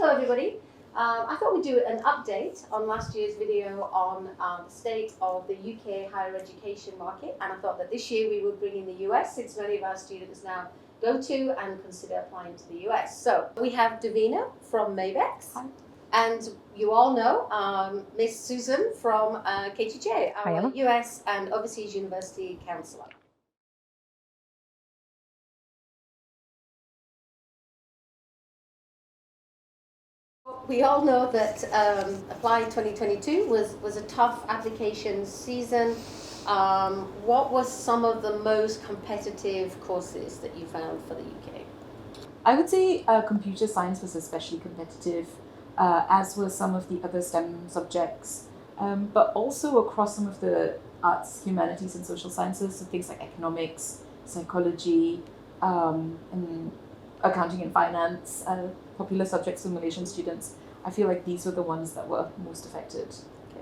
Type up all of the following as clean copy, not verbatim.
Hello everybody. I thought we'd do an update on last year's video on the state of the UK higher education market, and I thought that this year we would bring in the US, since many of our students now go to and consider applying to the US. So we have Devina from MABECS. Hi. And you all know Miss Susan from KTJ, our US and Overseas University Counsellor. We all know that Apply 2022 was a tough application season. What was some of the most competitive courses that you found for the UK? I would say computer science was especially competitive, as were some of the other STEM subjects, but also across some of the arts, humanities and social sciences, so things like economics, psychology, and accounting and finance, popular subjects for Malaysian students. I feel like these were the ones that were most affected. Okay.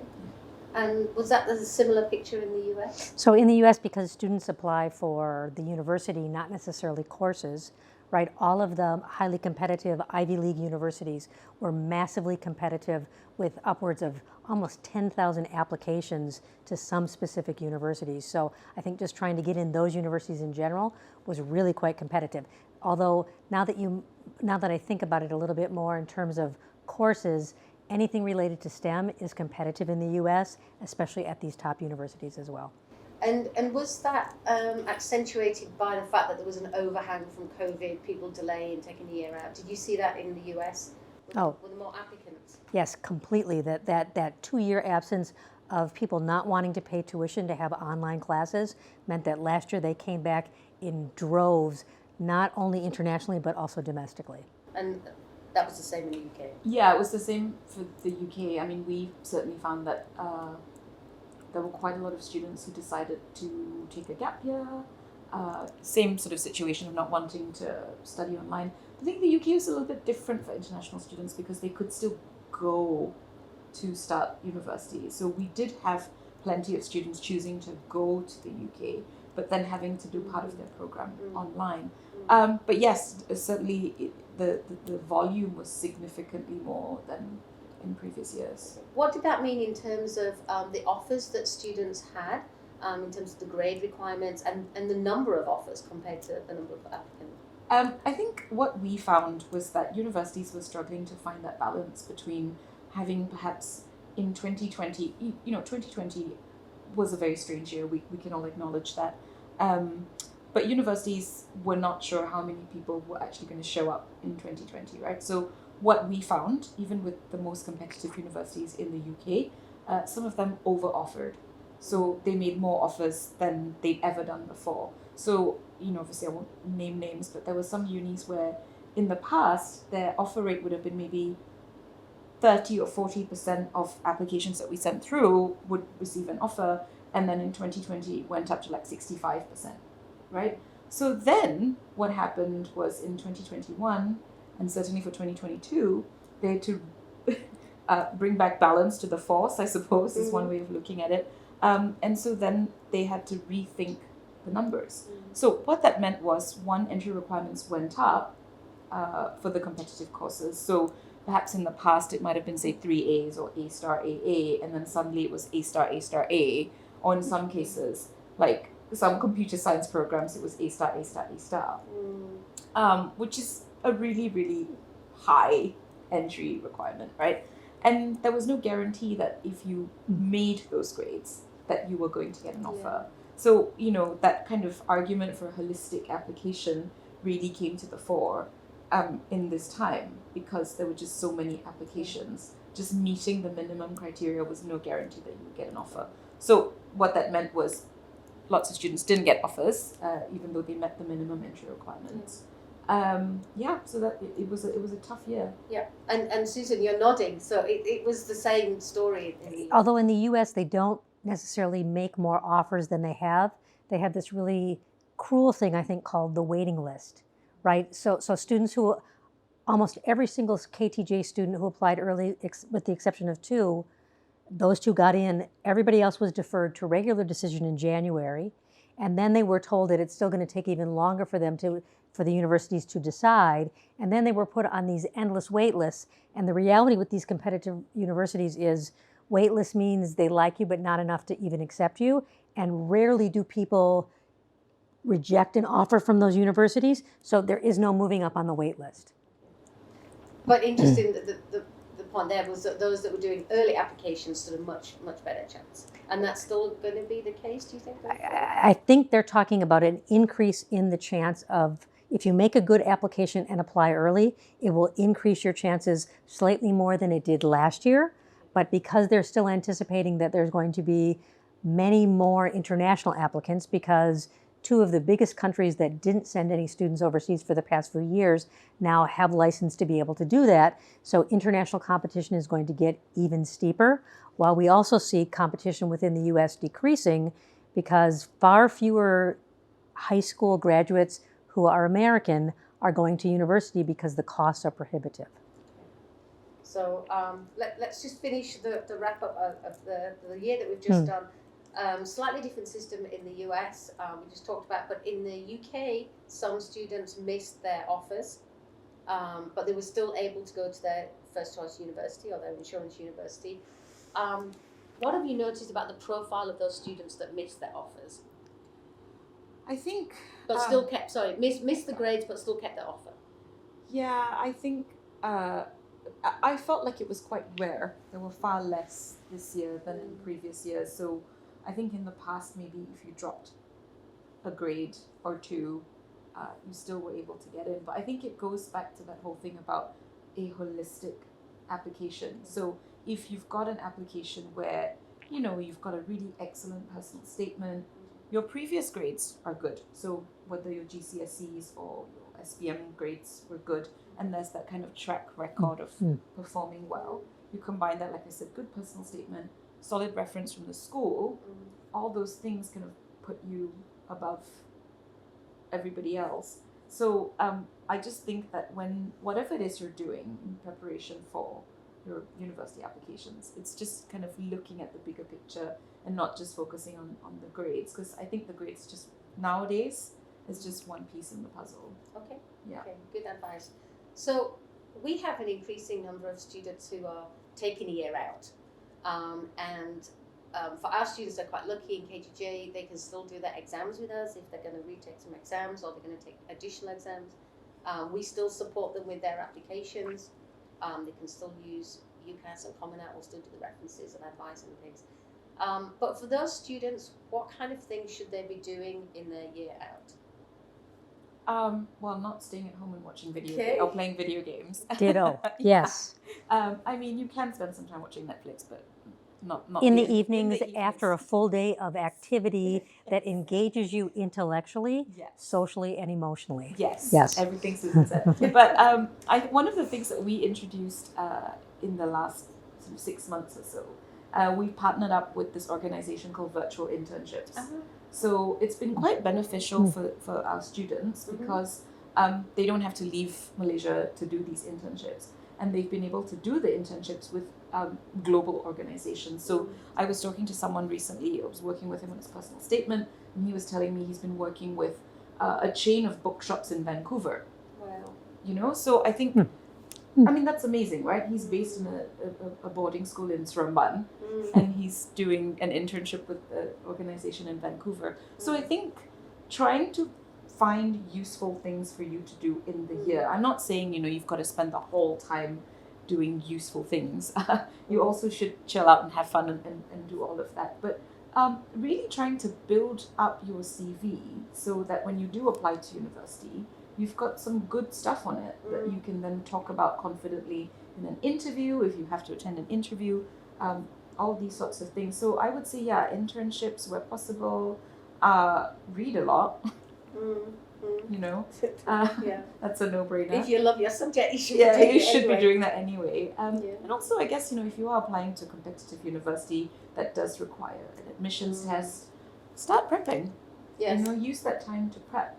And was that a similar picture in the US? So in the US, because students apply for the university, not necessarily courses, right? All of the highly competitive Ivy League universities were massively competitive with upwards of almost 10,000 applications to some specific universities. So I think just trying to get in those universities in general was really quite competitive. Although now that I think about it a little bit more in terms of courses, anything related to STEM is competitive in the US, especially at these top universities as well. And was that accentuated by the fact that there was an overhang from COVID, people delaying taking the year out? Did you see that in the US? Were there more applicants? Yes, completely. That 2-year absence of people not wanting to pay tuition to have online classes meant that last year they came back in droves, not only internationally but also domestically. And that was the same in the UK? Yeah, it was the same for the UK. I mean, we certainly found that there were quite a lot of students who decided to take a gap year. Same sort of situation of not wanting to study online. I think the UK was a little bit different for international students because they could still go to start university. So we did have plenty of students choosing to go to the UK, but then having to do part of their program online. But yes, certainly the volume was significantly more than in previous years. What did that mean in terms of the offers that students had, in terms of the grade requirements and the number of offers compared to the number of applicants? I think what we found was that universities were struggling to find that balance between having perhaps in 2020, 2020 was a very strange year, we can all acknowledge that. But universities were not sure how many people were actually going to show up in 2020, right? So what we found, even with the most competitive universities in the UK, some of them over-offered. So they made more offers than they'd ever done before. So, obviously I won't name names, but there were some unis where in the past, their offer rate would have been maybe 30 or 40% of applications that we sent through would receive an offer. And then in 2020, it went up to like 65%, right? So then what happened was in 2021, and certainly for 2022, they had to bring back balance to the force, I suppose, is one way of looking at it. And so then they had to rethink the numbers. So what that meant was, one, entry requirements went up for the competitive courses. So perhaps in the past it might have been, say, 3 A's or A star AA, and then suddenly it was A star A, or in some cases, like some computer science programs, it was A star, which is a really, really high entry requirement, right? And there was no guarantee that if you made those grades, that you were going to get an offer. So, that kind of argument for holistic application really came to the fore in this time, because there were just so many applications. Just meeting the minimum criteria was no guarantee that you would get an offer. So what that meant was lots of students didn't get offers, even though they met the minimum entry requirements. So that it was a tough year. Yeah, and Susan, you're nodding, so it was the same story. Although in the US they don't necessarily make more offers than they have this really cruel thing, I think, called the waiting list, right? So students who, almost every single KTJ student who applied early, with the exception of 2, those 2 got in. Everybody else was deferred to regular decision in January, and then they were told that it's still going to take even longer for them for the universities to decide, and then they were put on these endless wait lists. And the reality with these competitive universities is wait list means they like you but not enough to even accept you, and rarely do people reject an offer from those universities, so there is no moving up on the wait list. But interesting that the point there was that those that were doing early applications stood a much better chance. And that's still going to be the case, do you think? I think they're talking about an increase in the chance of, if you make a good application and apply early, it will increase your chances slightly more than it did last year. But because they're still anticipating that there's going to be many more international applicants, because two of the biggest countries that didn't send any students overseas for the past few years now have license to be able to do that. So international competition is going to get even steeper, while we also see competition within the U.S. decreasing, because far fewer high school graduates who are American are going to university because the costs are prohibitive. So let's just finish the wrap up of the year that we've just done. Slightly different system in the US, we just talked about, but in the UK, some students missed their offers, but they were still able to go to their first choice university or their insurance university. What have you noticed about the profile of those students that missed their offers? I think... But still kept, missed the grades, but still kept their offer. Yeah, I think I felt like it was quite rare. There were far less this year than in previous years. So I think in the past, maybe if you dropped a grade or two, you still were able to get in. But I think it goes back to that whole thing about a holistic application. So if you've got an application where, you know, you've got a really excellent personal statement, your previous grades are good. So whether your GCSEs or your SPM grades were good, and there's that kind of track record of performing well, you combine that, like I said, good personal statement, solid reference from the school, all those things kind of put you above everybody else. So I just think that when whatever it is you're doing in preparation for your university applications, it's just kind of looking at the bigger picture and not just focusing on the grades, because I think the grades just nowadays is just one piece in the puzzle. Okay. Yeah. Okay, good advice. So we have an increasing number of students who are taking a year out, and for our students, they're quite lucky in KTJ. They can still do their exams with us if they're going to retake some exams or they're going to take additional exams. We still support them with their applications. They can still use UCAS and Common App. We'll still do the references and advice and things. But for those students, what kind of things should they be doing in their year out? Well, not staying at home and watching or playing video games. Ditto. Yes. I mean, you can spend some time watching Netflix, but not in the evenings after a full day of activity that engages you intellectually, socially, and emotionally. Yes. Everything Susan said. But one of the things that we introduced in the last sort of 6 months or so, we partnered up with this organization called Virtual Internships. So it's been quite beneficial for our students because they don't have to leave Malaysia to do these internships. And they've been able to do the internships with global organizations. So I was talking to someone recently, I was working with him on his personal statement, and he was telling me he's been working with a chain of bookshops in Vancouver. Wow. You know, so I think, I mean, that's amazing, right? He's based in a boarding school in Seremban, and he's doing an internship with the organization in Vancouver. So I think trying to find useful things for you to do in the year. I'm not saying, you know, you've got to spend the whole time doing useful things. You also should chill out and have fun and do all of that. But really trying to build up your CV so that when you do apply to university, you've got some good stuff on it that you can then talk about confidently in an interview, if you have to attend an interview, all these sorts of things. So I would say, internships where possible, read a lot. You know, that's a no-brainer. If you love your subject, you should be doing that anyway. And also, I guess, you know, if you are applying to a competitive university that does require an admissions test, start prepping. Yes. You know, use that time to prep.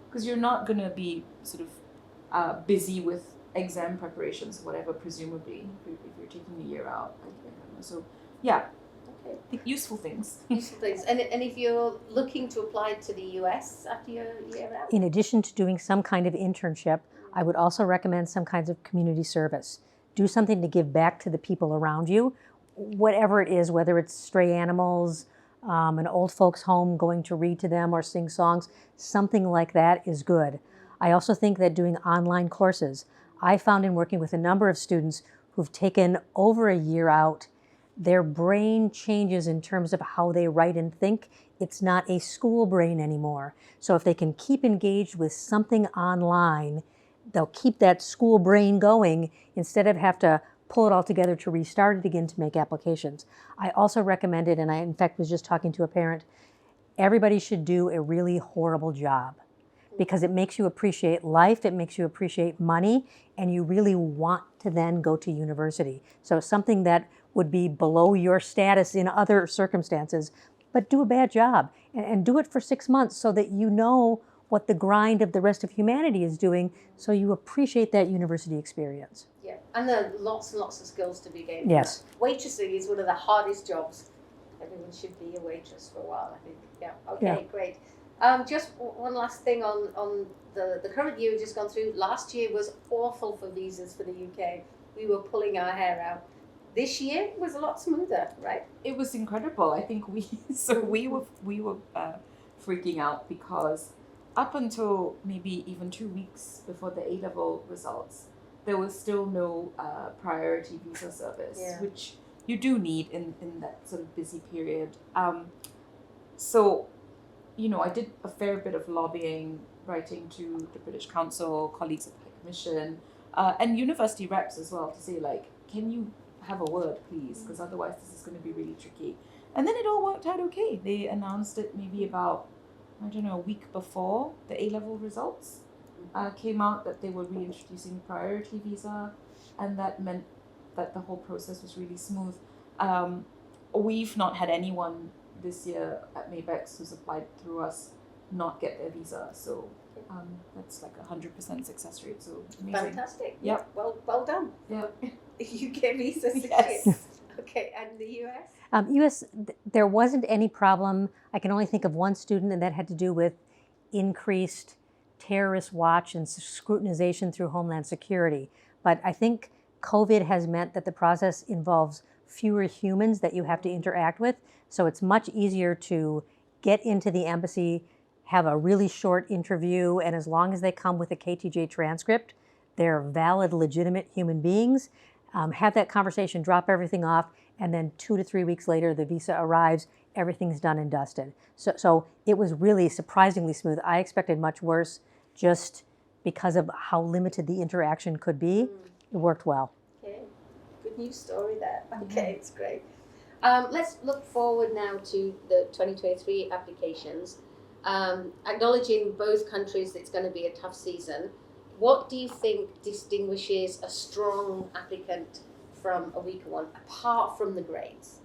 Because you're not going to be sort of busy with exam preparations or whatever, presumably, if you're taking a year out. I don't know. So, Okay. I think useful things. Useful things. And if you're looking to apply to the US after your year out? In addition to doing some kind of internship, I would also recommend some kinds of community service. Do something to give back to the people around you, whatever it is, whether it's stray animals, an old folks' home, going to read to them or sing songs, something like that is good. I also think that doing online courses, I found in working with a number of students who've taken over a year out, their brain changes in terms of how they write and think. It's not a school brain anymore. So if they can keep engaged with something online, they'll keep that school brain going instead of have to pull it all together to restart it again to make applications. I also recommended, and I in fact was just talking to a parent, everybody should do a really horrible job because it makes you appreciate life, it makes you appreciate money, and you really want to then go to university. So something that would be below your status in other circumstances, but do a bad job and do it for 6 months so that you know what the grind of the rest of humanity is doing, so you appreciate that university experience. Yeah, and there are lots and lots of skills to be gained. Yes. Waitressing is one of the hardest jobs. Everyone should be a waitress for a while, I think. Yeah, okay, Yeah. Great. Just one last thing on the current year we've just gone through. Last year was awful for visas for the UK. We were pulling our hair out. This year was a lot smoother, right? It was incredible. I think we were freaking out because up until maybe even 2 weeks before the A-level results, there was still no priority visa service, which you do need in that sort of busy period. So, I did a fair bit of lobbying, writing to the British Council, colleagues at the High Commission, and university reps as well to say, can you have a word, please? Because otherwise this is going to be really tricky. And then it all worked out okay. They announced it maybe about, a week before the A-level results came out, that they were reintroducing priority visa, and that meant that the whole process was really smooth. We've not had anyone this year at MABECS who's applied through us not get their visa, so that's like 100% success rate, so amazing. Fantastic. Yep. Well done. Yeah. UK visa Yes. secure. Okay, and the US? US, there wasn't any problem. I can only think of one student, and that had to do with increased terrorist watch and scrutinization through Homeland Security. But I think COVID has meant that the process involves fewer humans that you have to interact with. So it's much easier to get into the embassy, have a really short interview, and as long as they come with a KTJ transcript, they're valid, legitimate human beings. Have that conversation, drop everything off, and then 2 to 3 weeks later, the visa arrives, everything's done and dusted. So it was really surprisingly smooth. I expected much worse just because of how limited the interaction could be. It worked well. Okay, good news story there. Okay, it's great. Let's look forward now to the 2023 applications. Acknowledging both countries, it's going to be a tough season. What do you think distinguishes a strong applicant from a weaker one, apart from the grades?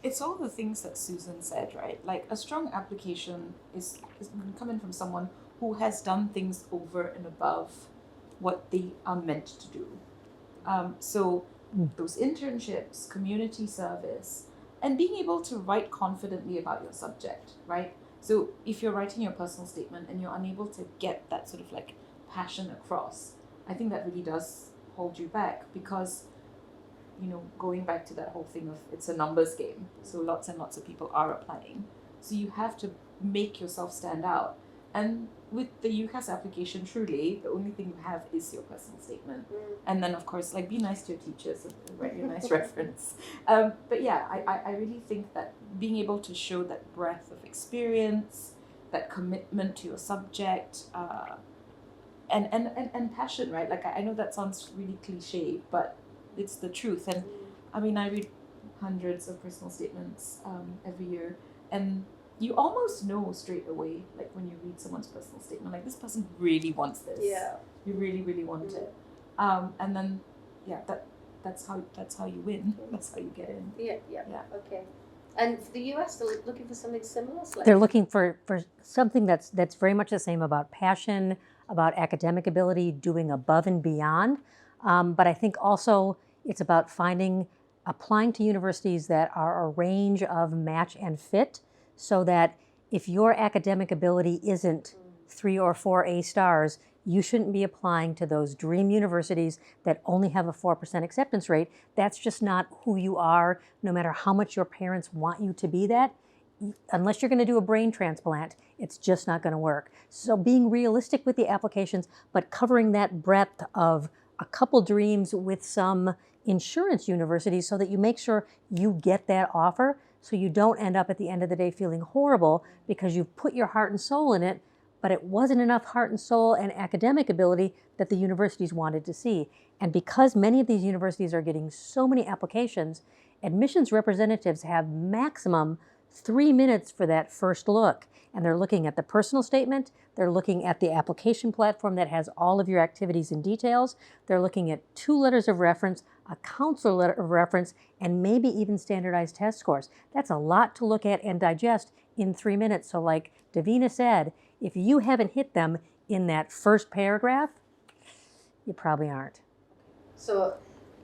It's all the things that Susan said, right? Like a strong application is coming from someone who has done things over and above what they are meant to do. So those internships, community service, and being able to write confidently about your subject, right? So if you're writing your personal statement and you're unable to get that sort of passion across, I think that really does hold you back because, going back to that whole thing of it's a numbers game. So lots and lots of people are applying. So you have to make yourself stand out. And with the UCAS application, truly, the only thing you have is your personal statement. And then, of course, be nice to your teachers and write your nice reference. But yeah, I really think that being able to show that breadth of experience, that commitment to your subject, and passion, right? I know that sounds really cliche, but it's the truth. And I read hundreds of personal statements every year, and you almost know straight away, when you read someone's personal statement, this person really wants this. Yeah. You really, really want it. And then, that's how you win. That's how you get in. Yeah. Okay. And for the US, they're looking for something similar? They're looking for something that's very much the same about passion, about academic ability, doing above and beyond. But I think also it's about finding applying to universities that are a range of match and fit, so that if your academic ability isn't 3 or 4 A stars, you shouldn't be applying to those dream universities that only have a 4% acceptance rate. That's just not who you are, no matter how much your parents want you to be that. Unless you're going to do a brain transplant, it's just not going to work. So being realistic with the applications, but covering that breadth of a couple dreams with some insurance universities so that you make sure you get that offer, so you don't end up at the end of the day feeling horrible because you've put your heart and soul in it, but it wasn't enough heart and soul and academic ability that the universities wanted to see. And because many of these universities are getting so many applications, admissions representatives have maximum 3 minutes for that first look. And they're looking at the personal statement, they're looking at the application platform that has all of your activities and details, they're looking at 2 letters of reference, a counselor letter of reference, and maybe even standardized test scores. That's a lot to look at and digest in 3 minutes. So like Davina said, if you haven't hit them in that first paragraph, you probably aren't. So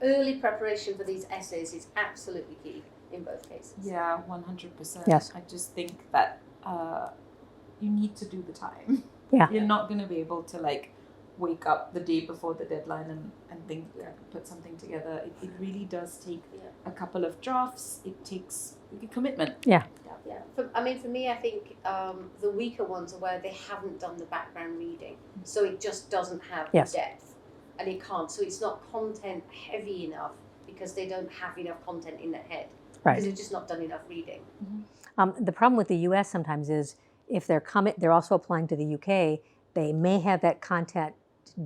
early preparation for these essays is absolutely key in both cases. Yeah, 100%. Yes. I just think that you need to do the time. Yeah. You're not going to be able to like wake up the day before the deadline and think I can put something together. It really does take a couple of drafts. It takes commitment. Yeah. Yeah. For me, I think the weaker ones are where they haven't done the background reading. So it just doesn't have the depth. And it can't. So it's not content heavy enough because they don't have enough content in their head. Right. Because they've just not done enough reading. The problem with the U.S. sometimes is if they're also applying to the U.K., they may have that content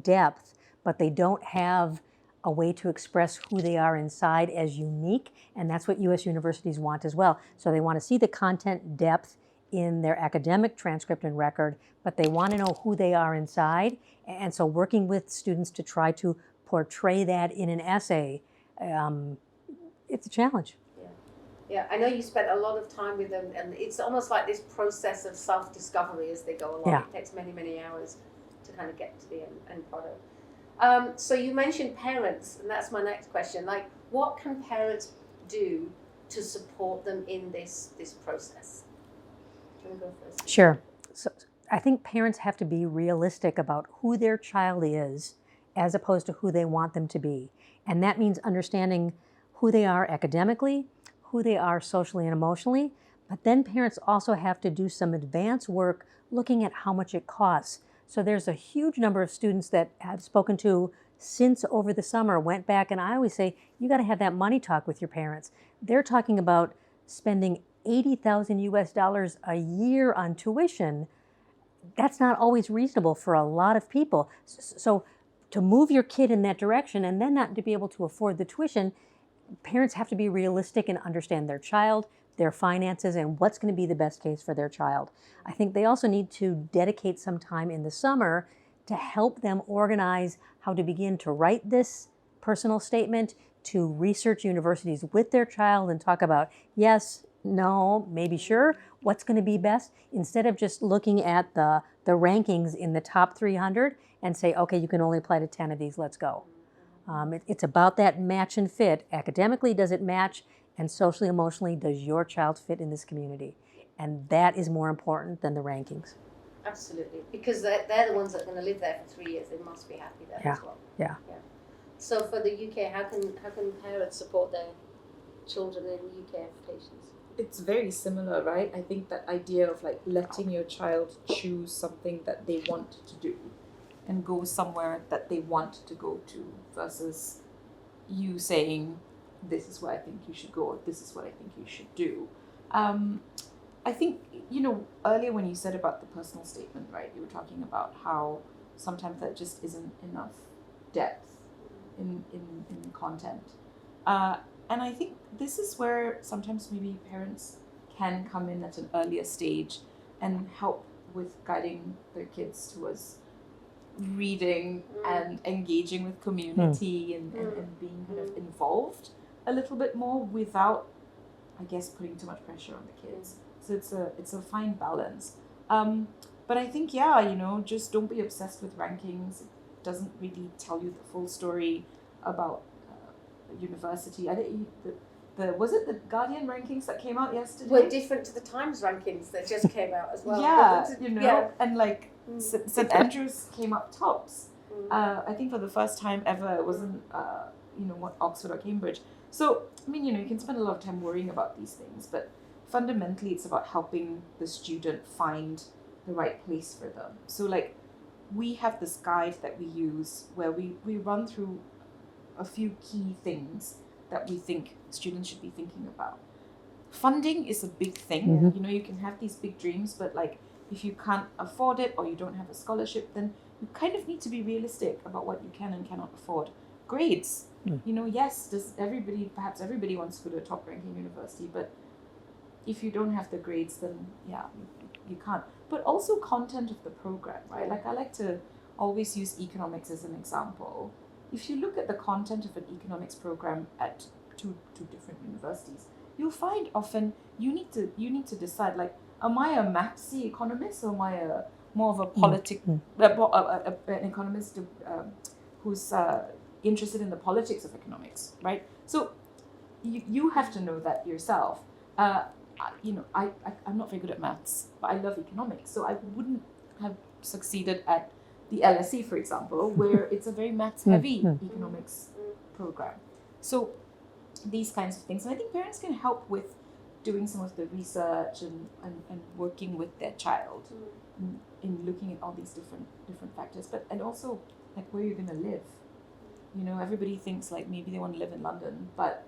depth, but they don't have a way to express who they are inside as unique, and that's what U.S. universities want as well. So they want to see the content depth in their academic transcript and record, but they want to know who they are inside, and so working with students to try to portray that in an essay, it's a challenge. Yeah, I know you spent a lot of time with them, and it's almost like this process of self-discovery as they go along. Yeah. It takes many, many hours to kind of get to the end product. So you mentioned parents, and that's my next question. Like, what can parents do to support them in this process? Do you want to go first? Sure. So I think parents have to be realistic about who their child is as opposed to who they want them to be. And that means understanding who they are academically, who they are socially and emotionally, but then parents also have to do some advanced work looking at how much it costs. So there's a huge number of students that I've spoken to since over the summer went back, and I always say, you got to have that money talk with your parents. They're talking about spending $80,000 US a year on tuition. That's not always reasonable for a lot of people. So to move your kid in that direction and then not to be able to afford the tuition, parents have to be realistic and understand their child, their finances, and what's going to be the best case for their child. I think they also need to dedicate some time in the summer to help them organize how to begin to write this personal statement, to research universities with their child and talk about yes, no, maybe sure, what's going to be best, instead of just looking at the rankings in the top 300 and say, okay, you can only apply to 10 of these, let's go. It's about that match and fit. Academically, does it match? And socially, emotionally, does your child fit in this community? And that is more important than the rankings. Absolutely, because they're the ones that are going to live there for 3 years. They must be happy there as well. Yeah. So for the UK, how can parents support their children in UK applications? It's very similar, right? I think that idea of like letting your child choose something that they want to do and go somewhere that they want to go to versus you saying, this is where I think you should go, or this is what I think you should do. I think, earlier when you said about the personal statement, right, you were talking about how sometimes that just isn't enough depth in content. And I think this is where sometimes maybe parents can come in at an earlier stage and help with guiding their kids towards reading and engaging with community and being kind of involved a little bit more without, I guess, putting too much pressure on the kids. So it's a fine balance. But I think, just don't be obsessed with rankings. It doesn't really tell you the full story about university. I think the was it the Guardian rankings that came out yesterday? Were different to the Times rankings that just came out as well. Yeah, and like Mm. St Andrews came up tops. Mm. I think for the first time ever, it wasn't what Oxford or Cambridge. So I mean, you can spend a lot of time worrying about these things, but fundamentally, it's about helping the student find the right place for them. So like, we have this guide that we use where we run through a few key things that we think students should be thinking about. Funding is a big thing. Mhm. You can have these big dreams, but like, if you can't afford it or you don't have a scholarship, then you kind of need to be realistic about what you can and cannot afford. Grades. Yes, perhaps everybody wants to go to a top ranking university, but if you don't have the grades, then you can't. But also content of the program, right? Like, I like to always use economics as an example. If you look at the content of an economics program at two different universities, you'll find often you need to decide, like, am I a mathsy economist or am I more of a an economist who's interested in the politics of economics, right? So you have to know that yourself. I'm not very good at maths, but I love economics, so I wouldn't have succeeded at the LSE, for example, where it's a very maths-heavy economics program. So these kinds of things, and I think parents can help with doing some of the research and working with their child in looking at all these different factors, and also like where you're going to live. Everybody thinks like maybe they want to live in London, but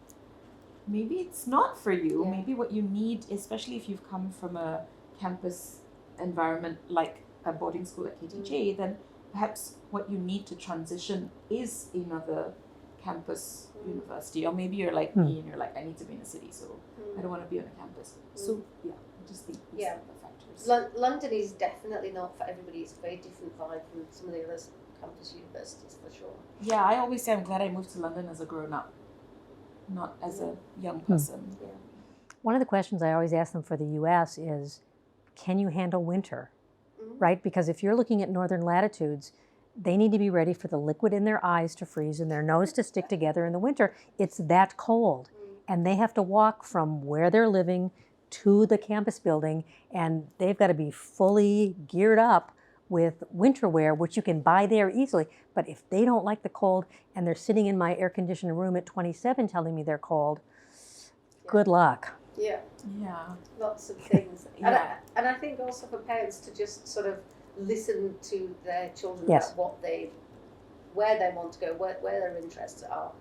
maybe it's not for you. Yeah. Maybe what you need, especially if you've come from a campus environment like a boarding school at KTJ, then perhaps what you need to transition is another campus university. Or maybe you're like me and you're like, I need to be in a city, so I don't want to be on a campus. So I just think these are the factors. London is definitely not for everybody. It's a very different vibe from some of the other campus universities, for sure. Yeah, I always say I'm glad I moved to London as a grown-up, not as a young person. Yeah. One of the questions I always ask them for the US is, can you handle winter? Right? Because if you're looking at northern latitudes, they need to be ready for the liquid in their eyes to freeze and their nose to stick together in the winter. It's that cold. And they have to walk from where they're living to the campus building, and they've got to be fully geared up with winter wear, which you can buy there easily. But if they don't like the cold and they're sitting in my air-conditioned room at 27 telling me they're cold, good luck. Yeah. Yeah. Lots of things. And I think also for parents to just sort of listen to their children Yes. about where they want to go, where their interests are,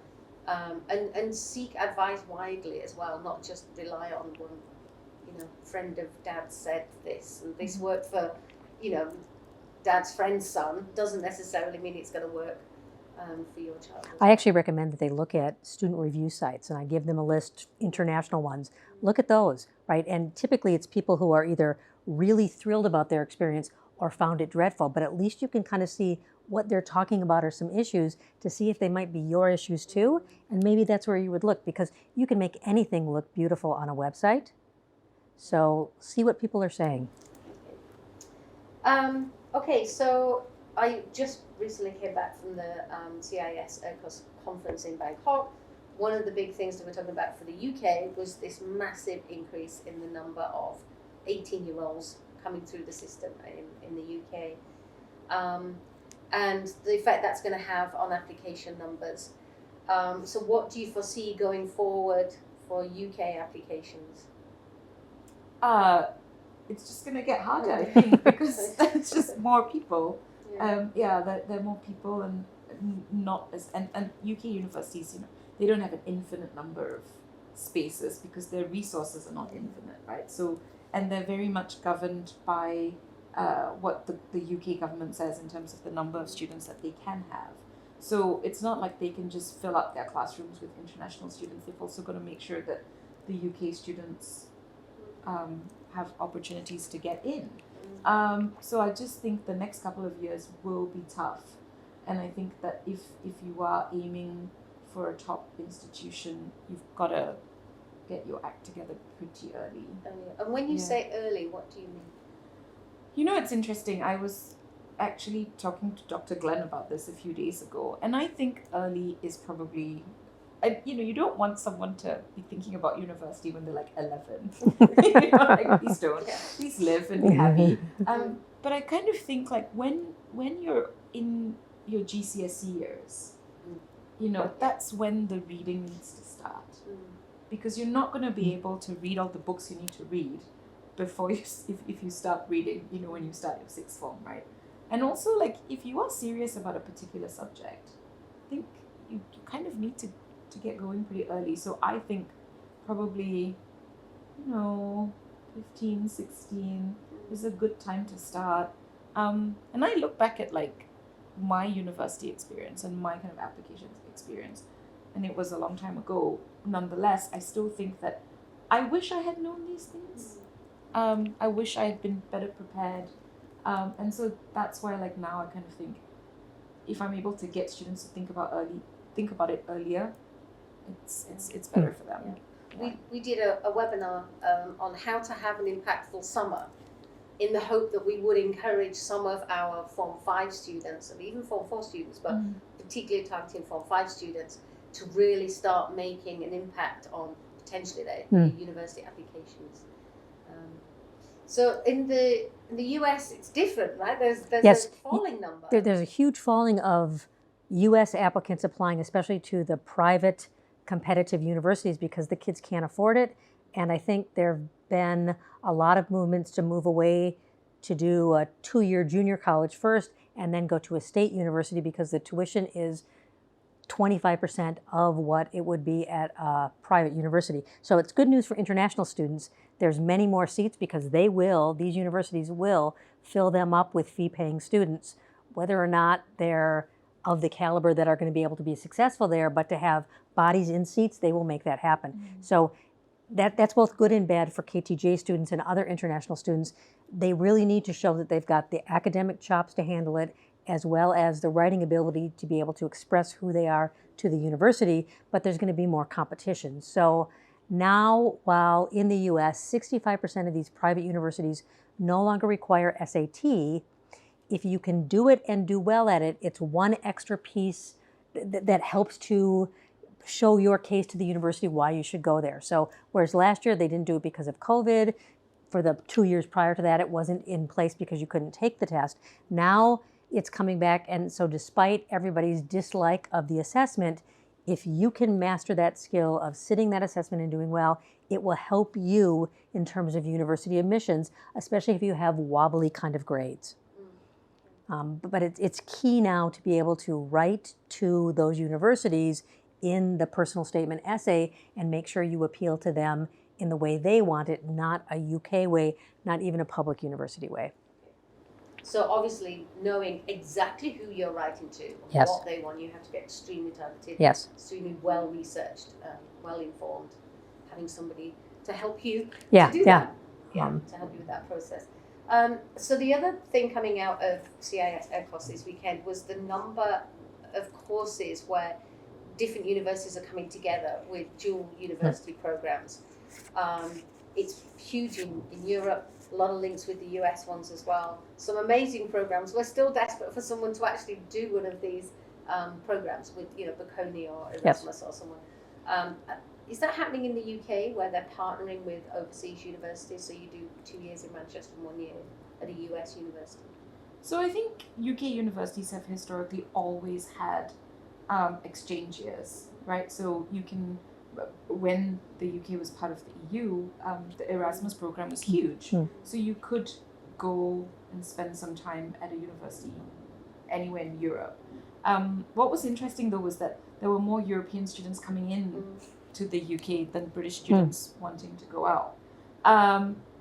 and seek advice widely as well, not just rely on one, friend of dad said this and this worked for, dad's friend's son, doesn't necessarily mean it's going to work for your child. I actually recommend that they look at student review sites, and I give them a list, international ones. Look at those, right? And typically it's people who are either really thrilled about their experience or found it dreadful, but at least you can kind of see what they're talking about are some issues to see if they might be your issues too, and maybe that's where you would look, because you can make anything look beautiful on a website. So see what people are saying. Okay, so I just recently came back from the CIS conference in Bangkok. One of the big things that we're talking about for the UK was this massive increase in the number of 18-year-olds coming through the system in the UK, and the effect that's going to have on application numbers. So what do you foresee going forward for UK applications? It's just going to get harder, I think, because it's just more people. There are more people, and not as and UK universities, they don't have an infinite number of spaces because their resources are not infinite, right? So, and they're very much governed by what the UK government says in terms of the number of students that they can have. So it's not like they can just fill up their classrooms with international students. They've also got to make sure that the UK students have opportunities to get in. So I just think the next couple of years will be tough. And I think that if you are aiming for a top institution, you've got to get your act together pretty early. And when you say early, what do you mean? It's interesting. I was actually talking to Dr. Glenn about this a few days ago, and I think early is probably you don't want someone to be thinking about university when they're like 11. Like, please don't. Please live and be happy. But I kind of think like when you're in your GCSE years, that's when the reading needs to start. Because you're not going to be able to read all the books you need to read before if you start reading, when you start your sixth form, right? And also, like, if you are serious about a particular subject, I think you kind of need to get going pretty early. So I think probably, 15, 16 is a good time to start. And I look back at, like, my university experience and my kind of application experience, and it was a long time ago. Nonetheless, I still think that I wish I had known these things. I wish I had been better prepared. And so that's why, like, now I kind of think if I'm able to get students to think about it earlier, it's better for them. Yeah. We did a webinar on how to have an impactful summer, in the hope that we would encourage some of our Form 5 students and even Form 4 students, but particularly targeting Form 5 students, to really start making an impact on potentially their university applications. So in the US, it's different, right? There's a falling number. There's a huge falling of US applicants applying, especially to the private competitive universities, because the kids can't afford it. And I think there have been a lot of movements to move away to do a 2-year junior college first and then go to a state university, because the tuition is 25% of what it would be at a private university. So it's good news for international students. There's many more seats because these universities will fill them up with fee-paying students, whether or not they're of the caliber that are going to be able to be successful there, but to have bodies in seats, they will make that happen. So that's both good and bad for KTJ students and other international students. They really need to show that they've got the academic chops to handle it, as well as the writing ability to be able to express who they are to the university, but there's going to be more competition. So now, while in the US, 65% of these private universities no longer require SAT, if you can do it and do well at it, it's one extra piece that helps to show your case to the university why you should go there. So whereas last year they didn't do it because of COVID, for the 2 years prior to that, it wasn't in place because you couldn't take the test. Now it's coming back, and so despite everybody's dislike of the assessment, if you can master that skill of sitting that assessment and doing well, it will help you in terms of university admissions, especially if you have wobbly kind of grades. But it's key now to be able to write to those universities in the personal statement essay and make sure you appeal to them in the way they want it, not a UK way, not even a public university way. So obviously, knowing exactly who you're writing to, Yes. what they want, you have to be extremely targeted, Yes. extremely well researched, well informed, having somebody to help you to do Yeah. that, to help you with that process. So the other thing coming out of CIS EdCourse this weekend was the number of courses where different universities are coming together with dual university programs. It's huge in Europe. A lot of links with the US ones as well. Some amazing programs. We're still desperate for someone to actually do one of these programs with, Bocconi or Erasmus or someone. Is that happening in the UK, where they're partnering with overseas universities? So you do 2 years in Manchester and 1 year at a US university? So I think UK universities have historically always had exchange years, right? So you can, when the UK was part of the EU, the Erasmus program was huge. So you could go and spend some time at a university anywhere in Europe. What was interesting though was that there were more European students coming in to the UK than British students wanting to go out.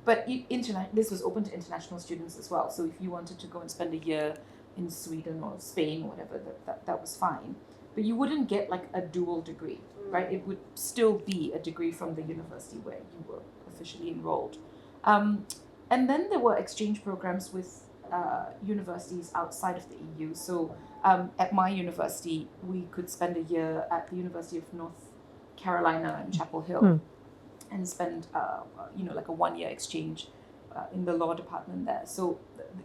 But this was open to international students as well. So if you wanted to go and spend a year in Sweden or Spain or whatever, that was fine. But you wouldn't get like a dual degree, right? It would still be a degree from the university where you were officially enrolled. And then there were exchange programs with universities outside of the EU. So at my university, we could spend a year at the University of North Carolina in Chapel Hill and spend, like a 1-year exchange in the law department there. So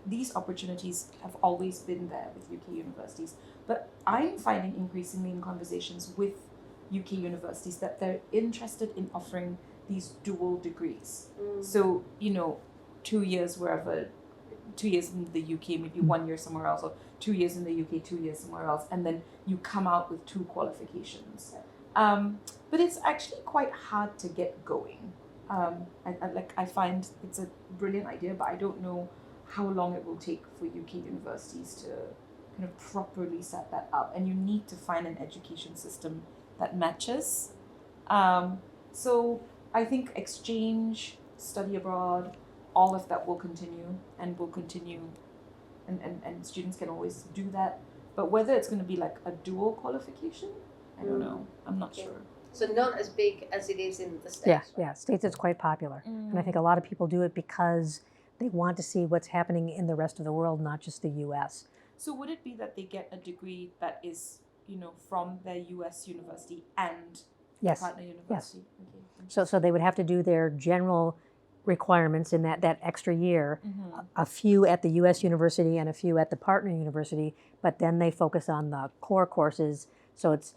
these opportunities have always been there with UK universities. But I'm finding increasingly in conversations with UK universities that they're interested in offering these dual degrees. So, 2 years wherever, 2 years in the UK, maybe 1 year somewhere else, or 2 years in the UK, 2 years somewhere else, and then you come out with 2 qualifications. But it's actually quite hard to get going. I find it's a brilliant idea, but I don't know how long it will take for UK universities to kind of properly set that up. And you need to find an education system that matches. So I think exchange, study abroad, all of that will continue, and students can always do that. But whether it's going to be like a dual qualification, I don't know. I'm not sure. So not as big as it is in the States. Yeah, right? yeah, States it's quite popular. And I think a lot of people do it because they want to see what's happening in the rest of the world, not just the US. So would it be that they get a degree that is, from their US university and Yes. partner university? Okay. So they would have to do their general requirements in that extra year, a few at the US university and a few at the partner university, but then they focus on the core courses. So it's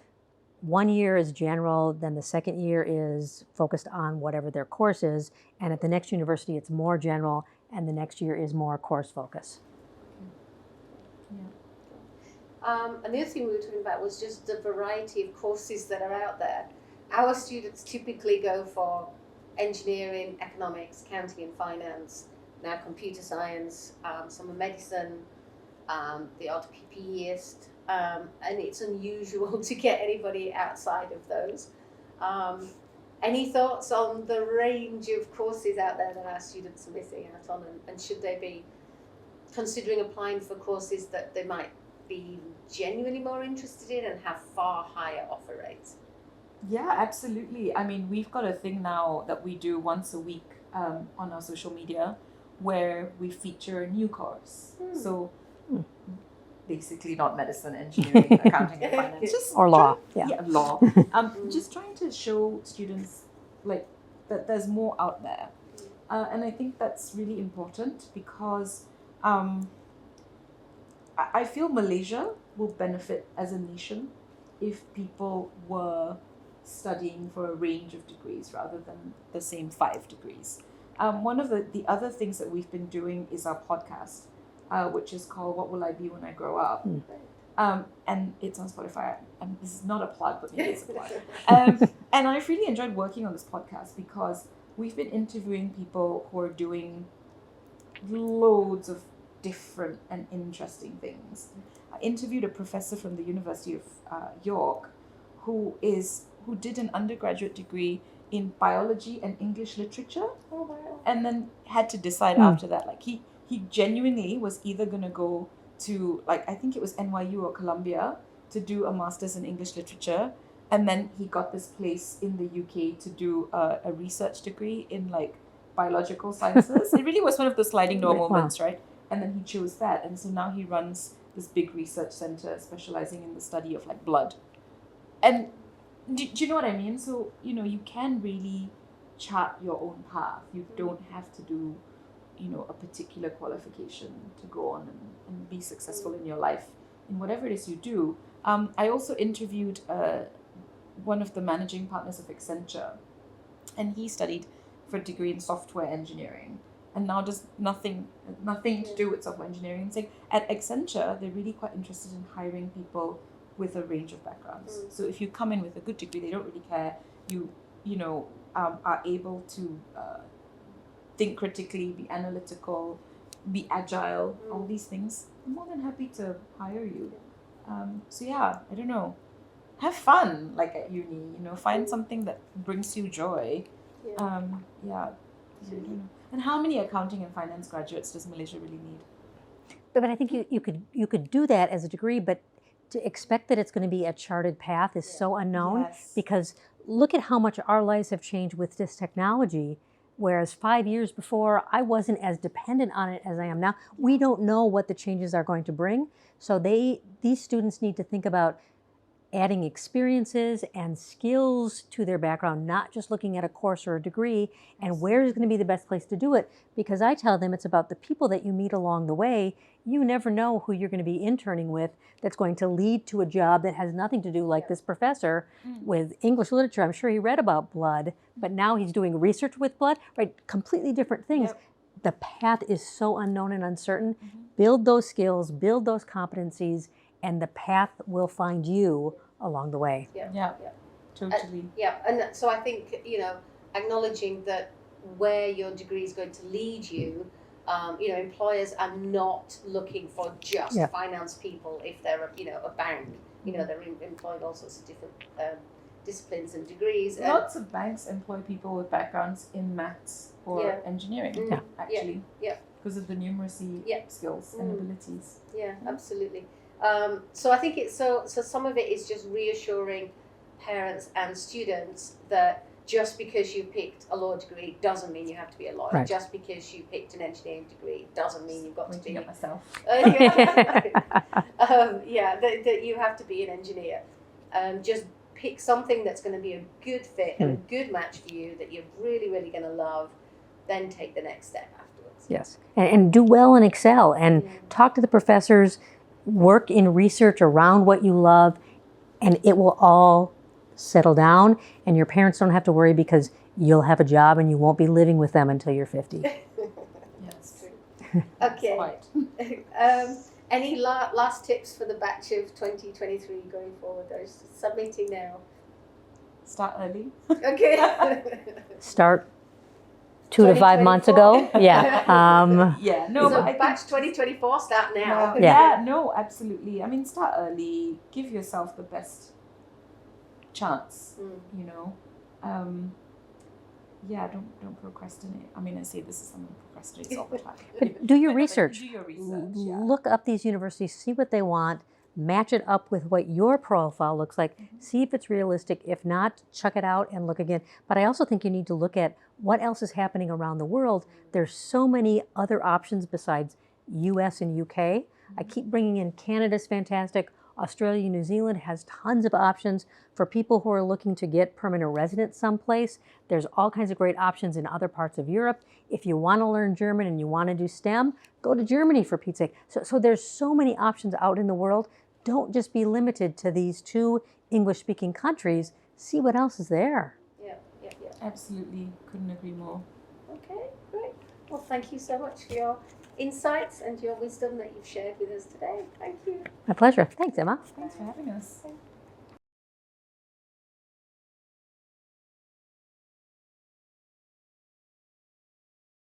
1 year is general, then the second year is focused on whatever their course is, and at the next university it's more general, and the next year is more course focus. Another thing we were talking about was just the variety of courses that are out there. Our students typically go for engineering, economics, accounting and finance, now computer science, some are medicine, the odd PPEist, and it's unusual to get anybody outside of those. Any thoughts on the range of courses out there that our students are missing out on, and should they be considering applying for courses that they might be genuinely more interested in and have far higher offer rates? Yeah, absolutely. I mean, we've got a thing now that we do once a week on our social media where we feature a new course. So basically not medicine, engineering, accounting and finance. Or law. Law. Just trying to show students like that there's more out there. And I think that's really important because I feel Malaysia will benefit as a nation if people were studying for a range of degrees rather than the same 5 degrees. One of the other things that we've been doing is our podcast, which is called What Will I Be When I Grow Up? And it's on Spotify. This is not a plug, but maybe it's a plug. And I've really enjoyed working on this podcast because we've been interviewing people who are doing loads of different and interesting things. I interviewed a professor from the University of York who did an undergraduate degree in biology and English literature, and then had to decide after that. Like he genuinely was either gonna go to I think it was NYU or Columbia to do a master's in English literature, and then he got this place in the UK to do a research degree in biological sciences. It really was one of the sliding door moments, right? And then he chose that, and so now he runs this big research center specializing in the study of blood. And do you know what I mean? So, you can really chart your own path. You don't have to do, a particular qualification to go on and be successful in your life, in whatever it is you do. I also interviewed one of the managing partners of Accenture, and he studied for a degree in software engineering, and now does nothing to do with software engineering. Saying at Accenture, they're really quite interested in hiring people with a range of backgrounds. So if you come in with a good degree, they don't really care. You are able to think critically, be analytical, be agile, all these things. I'm more than happy to hire you. So yeah, I don't know. Have fun, at uni. Find something that brings you joy. I don't know. And how many accounting and finance graduates does Malaysia really need? But I think you could do that as a degree, but to expect that it's going to be a charted path is so unknown. Because look at how much our lives have changed with this technology, whereas 5 years before I wasn't as dependent on it as I am now. We don't know what the changes are going to bring, so these students need to think about adding experiences and skills to their background, not just looking at a course or a degree, and where is going to be the best place to do it. Because I tell them it's about the people that you meet along the way. You never know who you're going to be interning with that's going to lead to a job that has nothing to do, like this professor with English literature. I'm sure he read about blood, but now he's doing research with blood, right? Completely different things. Yep. The path is so unknown and uncertain. Build those skills, build those competencies, and the path will find you along the way. Yeah, totally. And so I think, acknowledging that where your degree is going to lead you, employers are not looking for just finance people if they're, a bank. They're employing all sorts of different disciplines and degrees. Lots of banks employ people with backgrounds in maths or engineering, actually. Because of the numeracy skills and abilities. Yeah, absolutely. So I think so some of it is just reassuring parents and students that just because you picked a law degree doesn't mean you have to be a lawyer. Right. Just because you picked an engineering degree doesn't mean you've got to be. At myself. That you have to be an engineer. Just pick something that's going to be a good fit and a good match for you that you're really, really going to love. Then take the next step afterwards. Yes, and do well and excel, and talk to the professors. Work in research around what you love, and it will all settle down, and your parents don't have to worry because you'll have a job and you won't be living with them until you're 50. Yes, true. Okay. Any last tips for the batch of 2023 going forward? Those submitting now. Start early. Okay. Start 2 to 5 months ago. Yeah. So batch 2024 start now. No, absolutely. I mean, start early. Give yourself the best chance. Don't procrastinate. I mean, I say this is someone who procrastinates all the time. Do your research. Do your research. Look up these universities, see what they want, match it up with what your profile looks like, see if it's realistic. If not, chuck it out and look again. But I also think you need to look at what else is happening around the world. There's so many other options besides US and UK. I keep bringing in Canada's fantastic. Australia, New Zealand has tons of options for people who are looking to get permanent residence someplace. There's all kinds of great options in other parts of Europe. If you want to learn German and you want to do STEM, go to Germany for Pete's sake. So there's so many options out in the world. Don't just be limited to these 2 English-speaking countries. See what else is there. Yeah. Absolutely. Couldn't agree more. Okay, great. Well, thank you so much for your insights and your wisdom that you've shared with us today. Thank you. My pleasure. Thanks, Emma. Thanks for having us.